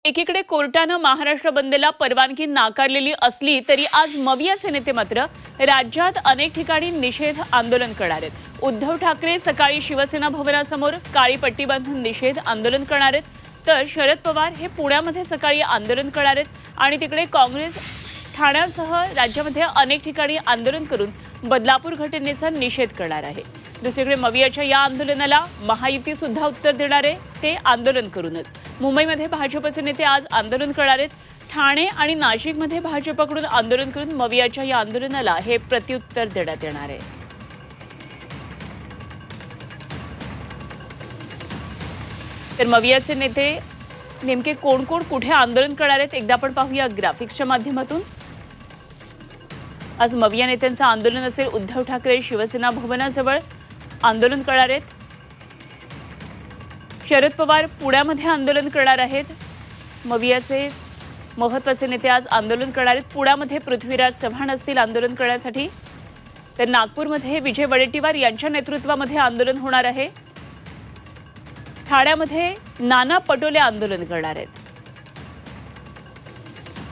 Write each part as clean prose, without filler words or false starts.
एकीकडे कोर्टानं महाराष्ट्र बंदला परवानगी नाकारलेली असली तरी आज मवियाचे नेते मात्र राज्यात अनेक ठिकाणी निषेध आंदोलन करणार आहेत। उद्धव ठाकरे सकाळी शिवसेना भवनासमोर काळी पट्टी बांधून निषेध आंदोलन करणार आहेत, तर शरद पवार हे पुण्यामध्ये सकाळी आंदोलन करणार आहेत आणि तिकडे काँग्रेस ठाण्यासह राज्यामध्ये अनेक ठिकाणी आंदोलन करून बदलापूर घटनेचा निषेध करणार आहे। दुसरीकडे मवियाच्या या आंदोलनाला महायुती सुद्धा उत्तर देणार आहे, ते आंदोलन करूनच। मुंबईमध्ये भाजपचे नेते आज आंदोलन करणार आहेत। ठाणे आणि नाशिकमध्ये भाजपकडून आंदोलन करून मवियाच्या या आंदोलनाला हे प्रत्युत्तर देण्यात येणार आहे। तर मवियाचे नेते नेमके कोण कोण कुठे आंदोलन करणार आहेत एकदा आपण पाहूया ग्राफिक्सच्या माध्यमातून। आज मविया नेत्यांचं आंदोलन असेल। उद्धव ठाकरे शिवसेना भवनाजवळ आंदोलन करणार आहेत। शरद पवार पुण्यामध्ये आंदोलन करणार आहेत। मवियाचे महत्त्वाचे नेते आज आंदोलन करणार आहेत। पुण्यामध्ये पृथ्वीराज चव्हाण असतील आंदोलन करण्यासाठी, तर नागपूरमध्ये विजय वडेट्टीवार यांच्या नेतृत्वामध्ये आंदोलन होणार आहे। ठाण्यामध्ये नाना पटोले आंदोलन करणार आहेत।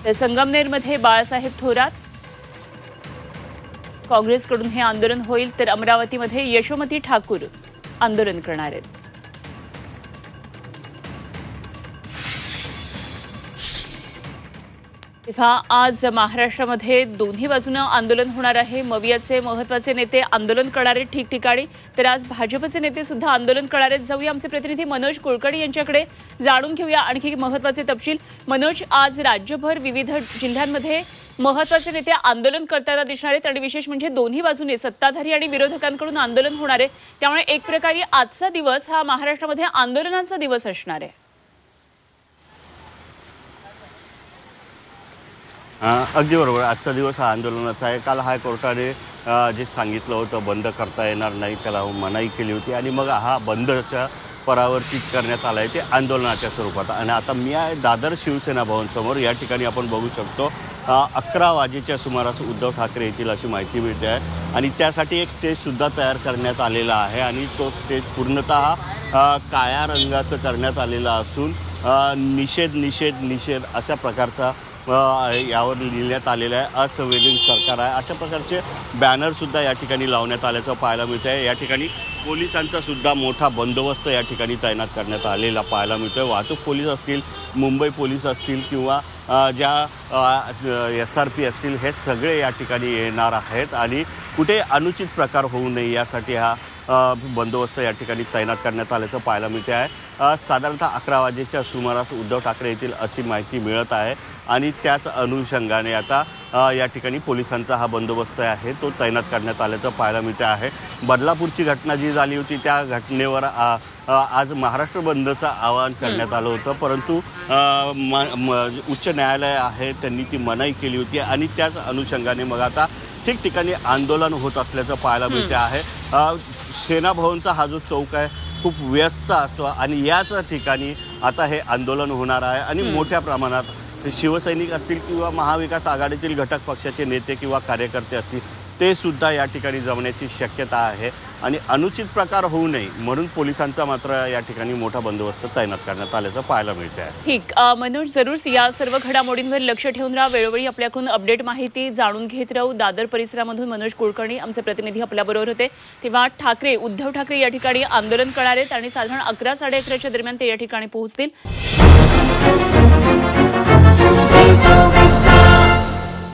तर संगमनेरमध्ये बाळासाहेब थोरात काँग्रेसकडून हे आंदोलन होईल, तर अमरावतीमध्ये यशोमती ठाकूर आंदोलन करणार आहेत। तेव्हा आज महाराष्ट्रामध्ये दोन्ही बाजूने आंदोलन होणार आहे। मवियाचे महत्त्वाचे नेते आंदोलन करणार आहेत ठिकठिकाणी, तर आज भाजपचे नेते सुद्धा आंदोलन करणार आहेत। जाऊया आमचे प्रतिनिधी मनोज कुलकर्णी यांच्याकडे, जाणून घेऊया आणखी महत्त्वाचे तपशील। मनोज, आज राज्यभर विविध जिल्ह्यांमध्ये महत्त्वाचे नेते आंदोलन करताना दिसणार आहेत आणि विशेष म्हणजे दोन्ही बाजूने सत्ताधारी आणि विरोधकांकडून आंदोलन होणार आहे, त्यामुळे एक प्रकारे आजचा दिवस हा महाराष्ट्रामध्ये आंदोलनांचा दिवस असणार आहे। अगदी बरोबर, आजचा दिवस हा आंदोलनाचा आहे। काल हायकोर्टाने जे सांगितलं होतं बंद करता येणार नाही त्याला मनाई केली होती आणि मग हा बंदच्या परावर्तित करण्यात आला आहे ते आंदोलनाच्या स्वरूपात। आणि आता मी आहे दादर शिवसेना भवनसमोर। या ठिकाणी आपण बघू शकतो 11 वाजेच्या सुमारास उद्धव ठाकरे येतील अशी माहिती मिळते आहे आणि त्यासाठी एक स्टेजसुद्धा तयार करण्यात आलेला आहे आणि तो स्टेज पूर्णतः काळ्या रंगाचं करण्यात आलेला असून निषेध निषेध निषेध अशा प्रकारचा यावर लिहिण्यात आलेलं आहे। असंवेदनशील सरकार आहे अशा प्रकारचे बॅनरसुद्धा या ठिकाणी लावण्यात आल्याचं पाहायला मिळतं आहे। या ठिकाणी पोलिसांचा सुद्धा मोठा बंदोबस्त या ठिकाणी तैनात करण्यात आलेला पाहायला मिळतो आहे। वाहतूक पोलीस असतील, मुंबई पोलीस असतील किंवा ज्या SRP असतील, हे सगळे या ठिकाणी येणार आहेत आणि कुठे अनुचित प्रकार होऊ नये यासाठी हा बंदोबस्त या ठिकाणी तैनात करण्यात आल्याचं पाहायला मिळते आहे। साधारणतः 11 वाजेच्या सुमारास उद्धव ठाकरे येतील अशी माहिती मिळत आहे आणि त्याच अनुषंगाने आता या ठिकाणी पोलिसांचा हा बंदोबस्त आहे तो तैनात करण्यात आल्याचं पाहायला मिळते आहे। बदलापूरची घटना जी झाली होती त्या घटनेवर आज महाराष्ट्र बंदचं आवाहन करण्यात आलं होतं, परंतु उच्च न्यायालय आहे त्यांनी ती मनाई केली होती आणि त्याच अनुषंगाने मग आता ठिकठिकाणी आंदोलन होत असल्याचं पाहायला मिळते आहे। सेना भवनचा हा जो चौक आहे खूप व्यस्त असतो आणि याच ठिकाणी आता हे आंदोलन होणार आहे आणि मोठ्या प्रमाणात शिवसैनिक असतील किंवा महाविकास आघाडीतील घटक पक्षाचे नेते किंवा कार्यकर्ते असतील ते सुद्धा या ठिकाणी जमण्याची शक्यता आहे आणि अनुचित प्रकार होऊ नये म्हणून पोलिसांचा मात्र या ठिकाणी मोठा बंदोबस्त तैनात करण्यात आल्याचं पाहायला मिळते आहे। ठीक, मनोज, जरूर या सर्व घडामोडींवर लक्ष ठेवून राहा, वेळोवेळी आपल्याकडून अपडेट माहिती जाणून घेत राहू। दादर परिसरामधून मनोज कुलकर्णी आमचे प्रतिनिधी आपल्याबरोबर होते। तेव्हा उद्धव ठाकरे या ठिकाणी आंदोलन करणार आहेत आणि साधारण 11-11:30च्या दरम्यान ते या ठिकाणी पोहोचतील।